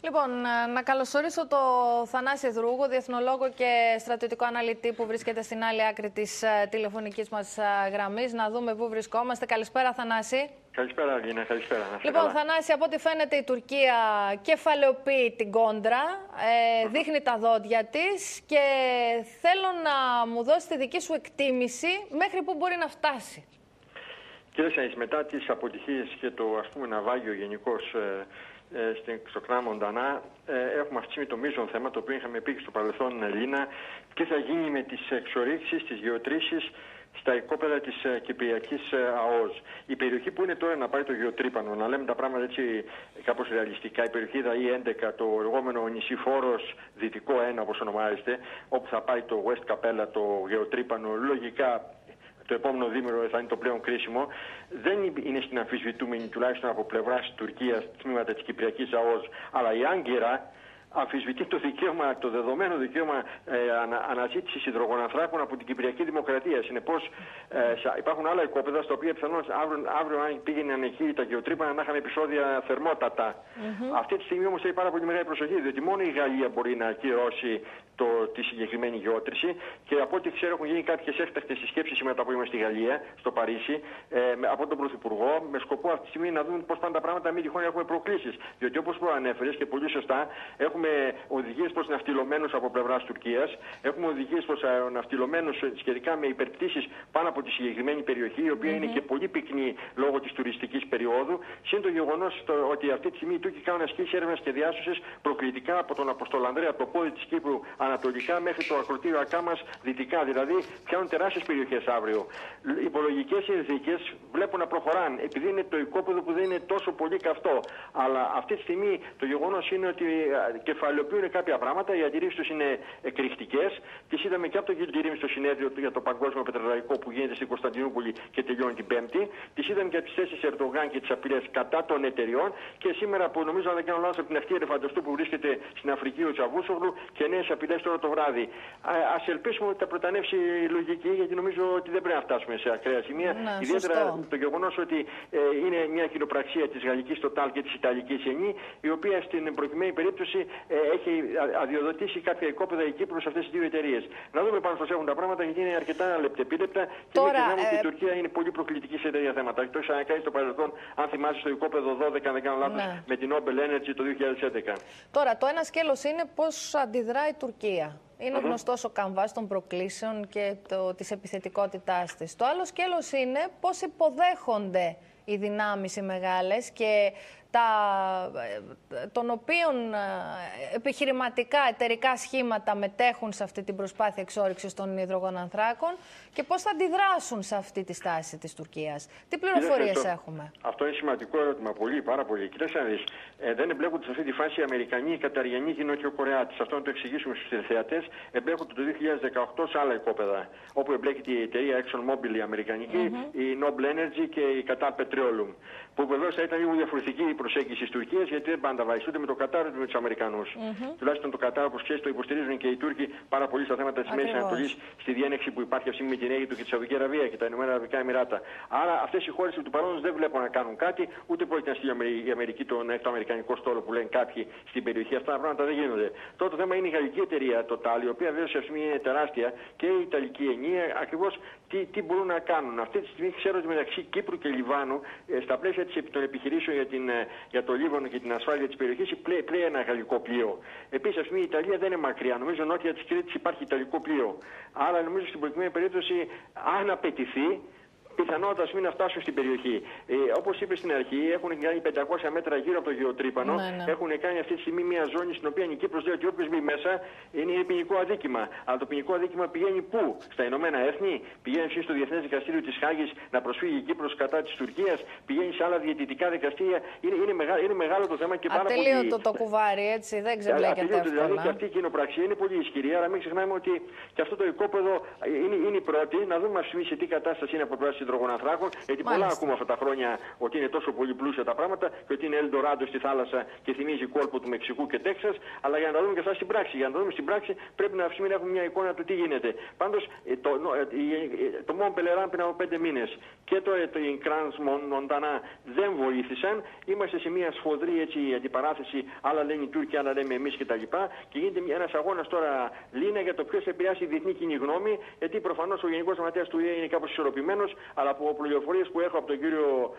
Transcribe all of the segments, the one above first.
Λοιπόν, να καλωσορίσω το Θανάση Δρούγο, διεθνολόγο και στρατιωτικό αναλυτή που βρίσκεται στην άλλη άκρη της τηλεφωνικής μας γραμμής. Να δούμε πού βρισκόμαστε. Καλησπέρα, Θανάση. Καλησπέρα, Αργίνα. Καλησπέρα. Λοιπόν, Θανάση, από ό,τι φαίνεται η Τουρκία κεφαλαιοποιεί την κόντρα, δείχνει τα δόντια της και θέλω να μου δώσει τη δική σου εκτίμηση μέχρι πού μπορεί να φτάσει. Κύριε Σαΐς, μετά τις αποτυχίες και το ναυάγιο γενικώς στο ΚΝΑ Μοντανά, έχουμε αυτή το μείζον θέμα, το οποίο είχαμε πει στο παρελθόν, Ελλήνα, τι θα γίνει με τις εξορίξεις, τις γεωτρήσεις στα οικόπεδα της Κυπριακής ΑΟΣ. Η περιοχή που είναι τώρα να πάει το γεωτρύπανο, να λέμε τα πράγματα έτσι κάπως ρεαλιστικά, η περιοχή ΔΑΗ-11, το λεγόμενο νησιφόρος Δυτικό 1 όπως ονομάζεται, όπου θα πάει το West Capella, το γεωτρύπανο, λογικά το επόμενο δίμηνο θα είναι το πλέον κρίσιμο, δεν είναι στην αμφισβητούμενη τουλάχιστον από πλευράς Τουρκίας τμήματα της Κυπριακής ΑΟΣ, αλλά η Άγκυρα αμφισβητεί το δικαίωμα, το δεδομένο δικαίωμα αναζήτησης υδρογονανθράκων από την Κυπριακή Δημοκρατία. Συνεπώς, υπάρχουν άλλα οικόπεδα στα οποία πιθανώς αύριο, αν πήγαιναν εκεί τα γεωτρύπανα, να είχαν επεισόδια θερμότατα. Αυτή τη στιγμή όμως έχει πάρα πολύ μεγάλη προσοχή, διότι μόνο η Γαλλία μπορεί να ακυρώσει τη συγκεκριμένη γεώτρηση και από ό,τι ξέρω έχουν γίνει κάποιες έκτακτες συσκέψεις σήμερα το απόγευμα στη Γαλλία, στο Παρίσι, από τον Πρωθυπουργό, με σκοπό αυτή τη στιγμή να δούμε πώς πάνε τα πράγματα, μην τυχόν έχουμε προκλήσεις. Διότι όπως προανέφερες και πολύ σωστά, έχουμε οδηγίες προς ναυτιλωμένους από πλευράς Τουρκίας, έχουμε οδηγίες προς ναυτιλωμένους σχετικά με υπερπτήσεις πάνω από τη συγκεκριμένη περιοχή, η οποία είναι και πολύ πυκνή λόγω της τουριστικής περίοδου. Συν το γεγονός ότι αυτή τη στιγμή οι Τούρκοι κάνουν ασκήσεις έρευνας και διάσωσης προκλητικά από τον Αποστολανδρέα, από το πόδι της Κύπρου ανατολικά μέχρι το ακροτήριο Ακάμας δυτικά. Δηλαδή πιάνουν τεράστιες περιοχές αύριο. Οι υπολογικές συνθήκες βλέπουν να προχωράνε, επειδή είναι το οικόπεδο που δεν είναι τόσο πολύ καυτό. Αλλά αυτή τη στιγμή το γεγονός είναι ότι κεφαλαιοποιούν κάποια πράγματα, οι αντιρρήσεις τους είναι εκρηκτικές. Τις είδαμε και από το Γιλτιρίμ στο συνέδριο για το Παγκόσμιο Πετρελαϊκό που γίνεται στην Κωνσταντινούπολη και τελειώνει την Πέμπτη. Τις είδαμε και από τις θέσεις Ερντογάν και τις απειλές κατά των εταιριών. Και σήμερα που νομίζω, αν δεν κάνω λάθος, από την ακτή Ελεφαντοστού που βρίσκεται στην Αφρική ο Τσαβούσογλου και νέες απειλές τώρα το βράδυ. Ας ελπίσουμε ότι θα προτανεύσει η λογική, γιατί νομίζω ότι δεν πρέπει να φτάσουμε σε ακραία σημεία. Ιδιαίτερα το γεγονός ότι είναι μια κοινοπραξία της γαλλικής Total και της ιταλικής Eni, η οποία στην προκειμένη περίπτωση έχει αδειοδοτήσει κάποια οικόπεδα εκεί προς αυτές τις δύο εταιρείες. Να δούμε πάνω πώς έχουν τα πράγματα, γιατί είναι αρκετά λεπτεπίλεπτα και μην ξεχνάμε ότι η Τουρκία είναι πολύ προκλητική σε τέτοια θέματα. Το είχα κάνει στο παρελθόν, αν θυμάσαι, στο οικόπεδο 12, αν δεν κάνω λάθος, με την Nobel Energy το 2011. Τώρα, το ένα σκέλος είναι πώς αντιδρά η Τουρκία. Είναι γνωστός ο καμβάς των προκλήσεων και της επιθετικότητάς της. Το άλλο σκέλος είναι πώς υποδέχονται οι δυνάμεις οι μεγάλες και των οποίων επιχειρηματικά εταιρικά σχήματα μετέχουν σε αυτή την προσπάθεια εξόρυξης των υδρογονανθράκων και πώς θα αντιδράσουν σε αυτή τη στάση της Τουρκίας. Τι πληροφορίες έχουμε? Αυτό είναι σημαντικό ερώτημα. Πάρα πολύ. Κοιτάξτε να δεις, δεν εμπλέκονται σε αυτή τη φάση οι Αμερικανοί, οι Καταριανοί και οι Νοτιοκορεάτες. Αυτό να το εξηγήσουμε στους τηλεθεατές. Εμπλέκονται το 2018 σε άλλα οικόπεδα. Όπου εμπλέκεται η εταιρεία ExxonMobil η Αμερικανική, η Noble Energy και η Qatar Petroleum. Που βεβαίως θα ήταν λίγο διαφορετική η προσέγγιση της Τουρκίας, γιατί δεν πάντα βάζει ούτε με το Κατάρ ούτε με τους Αμερικανούς. Τουλάχιστον το Κατάρ, όπως ξέρεις, το υποστηρίζουν και οι Τούρκοι πάρα πολύ στα θέματα της Μέσης Ανατολής, στη διένεξη που υπάρχει αυτή με την Αίγυπτο και τη Σαουδική Αραβία και τα Ηνωμένα Αραβικά Εμιράτα. Άρα αυτές οι χώρες του παρόντος δεν βλέπουν να κάνουν κάτι, ούτε πρόκειται να στείλει η Αμερική τον έκτο αμερικανικό στόλο που λένε κάποιοι στην περιοχή. Αυτά τα πράγματα δεν γίνονται. Τώρα το θέμα είναι η γαλλική εταιρεία Total, η οποία βέβαια σε αυτή είναι τεράστια, και η ιταλική Eni, ακριβώς τι μπορούν να κάνουν. Αυτή τη στιγμή ξέρω ότι μεταξύ Κύπρου και Λιβάνου, στα πλαίσια των επιχειρήσεων για το Λίβανο και την ασφάλεια της περιοχής, πλέει ένα γαλλικό πλοίο. Επίσης, ας πούμε, η Ιταλία δεν είναι μακριά. Νομίζω νότια της Κρήτης υπάρχει ιταλικό πλοίο. Άρα, νομίζω στην προκειμένη περίπτωση, αν απαιτηθεί, πιθανότητα μην να φτάσουν στην περιοχή. Όπως είπε στην αρχή, έχουν κάνει 500 μέτρα γύρω από το γεωτρύπανο. Έχουν κάνει αυτή τη στιγμή μια ζώνη στην οποία η Κύπρος λέει ότι όποιος μπει μέσα είναι ποινικό αδίκημα. Αλλά το ποινικό αδίκημα πηγαίνει πού? Στα Ηνωμένα Έθνη, πηγαίνει στο Διεθνές Δικαστήριο της Χάγης να προσφύγει η Κύπρος κατά της Τουρκίας, πηγαίνει σε άλλα διαιτητικά δικαστήρια. Είναι μεγάλο το θέμα και πάρα πολύ. Ατελείωτο το κουβάρι, έτσι, δεν ξεμπλέκεται εύκολα. Δηλαδή και αυτή η κοινοπραξία είναι πολύ ισχυρή, αλλά μην ξεχνάμε ότι και αυτό το οικόπεδο είναι η πρώτη. Να δούμε σε τι κατάσταση είναι από πλευράς υδρογοναθράκων, γιατί πολλά ακούμε αυτά τα χρόνια ότι είναι τόσο πολύ πλούσια τα πράγματα και ότι είναι Ελντοράντο στη θάλασσα και θυμίζει κόλπο του Μεξικού και Τέξας. Αλλά για να τα δούμε και αυτά στην πράξη. Για να τα δούμε στην πράξη πρέπει να έχουμε μια εικόνα του τι γίνεται. Πάντως το Μον Πελεράν πριν από 5 μήνες και το Κρανς Μοντανά δεν βοήθησαν. Είμαστε σε μια σφοδρή αντιπαράθεση. Άλλα λένε οι Τούρκοι, άλλα λέμε εμείς κτλ. Και γίνεται ένας αγώνας τώρα, Λίνα, για το ποιος θα επηρεάσει η διεθνή κοινή γνώμη. Γιατί προφανώς ο Γενικός Γραμματέας του ΙΕ είναι κάπως ισορροπημένος, αλλά από πληροφορίες που έχω από τον κύριο,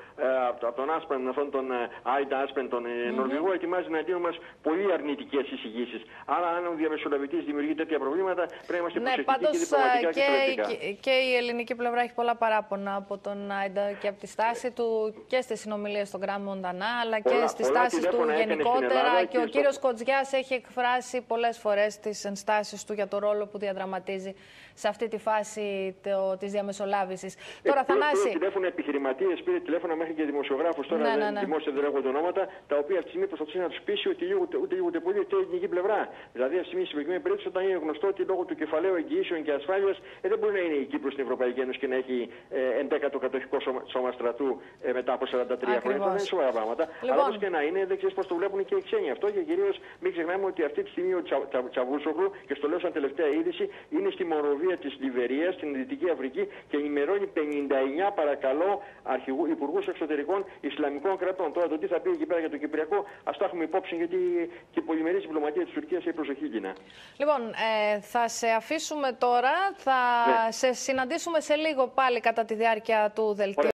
από τον Άσπεν, αυτόν τον Άιντα Άσπεν, τον Νορβηγό, ετοιμάζει εναντίον μας πολύ αρνητικές εισηγήσεις. Άρα, αν ο διαμεσολαβητής δημιουργεί τέτοια προβλήματα, πρέπει να είμαστε προσεκτικοί και διπλωματικά και στρατιωτικά. Και η ελληνική πλευρά έχει πολλά παράπονα από τον Άιντα και από τη στάση του και στις συνομιλίες στον Κραν Μοντανά, αλλά και στις στάσεις του γενικότερα. Και ο κύριος Κοτζιάς έχει εκφράσει πολλές φορές τις ενστάσεις του για το ρόλο που διαδραματίζει σε αυτή τη φάση της διαμεσολάβησης. Τώρα, Θανάση. Πήρε τηλέφωνα επιχειρηματίες, πήρε τηλέφωνα μέχρι και δημοσιογράφους. Τώρα δημόσια δεν λέγονται ονόματα, τα οποία αυτή τη στιγμή προσπαθούν να τους πείσει ότι ούτε λίγο ούτε πολύ η ελληνική πλευρά. Δηλαδή, αυτή τη στιγμή στην προκειμένη περίπτωση, όταν είναι γνωστό ότι λόγω του κεφαλαίου εγγυήσεων και ασφάλειας δεν μπορεί να είναι η Κύπρος στην Ευρωπαϊκή Ένωση και να έχει 11ο κατοχικό σώμα στρατού μετά από 43 χρόνια. Δεν είναι σοβαρά πράγματα. Λοιπόν. Αλλά όπως και να είναι, δεν ξέρεις πώς το βλέπουν και οι ξένοι αυτό. Και κυρίως μην ξεχνάμε ότι αυτή τη στιγμή ο Τσαβούσογλου, και στο λέω σαν τελευταία είδηση, είναι στη Μοροβία της Λιβερίας, στην Δυτική Αφρική και ενημερώνει 59 παρακαλώ υπουργούς εξωτερικών Ισλαμικών κρατών. Τώρα το τι θα πει εκεί πέρα για το Κυπριακό, ας τα έχουμε υπόψη, γιατί και η πολυμερής διπλωματία της Τουρκίας έχει προσοχή, Λίνα. Λοιπόν, θα σε αφήσουμε τώρα. Θα σε συναντήσουμε σε λίγο πάλι κατά τη διάρκεια του δελτίου.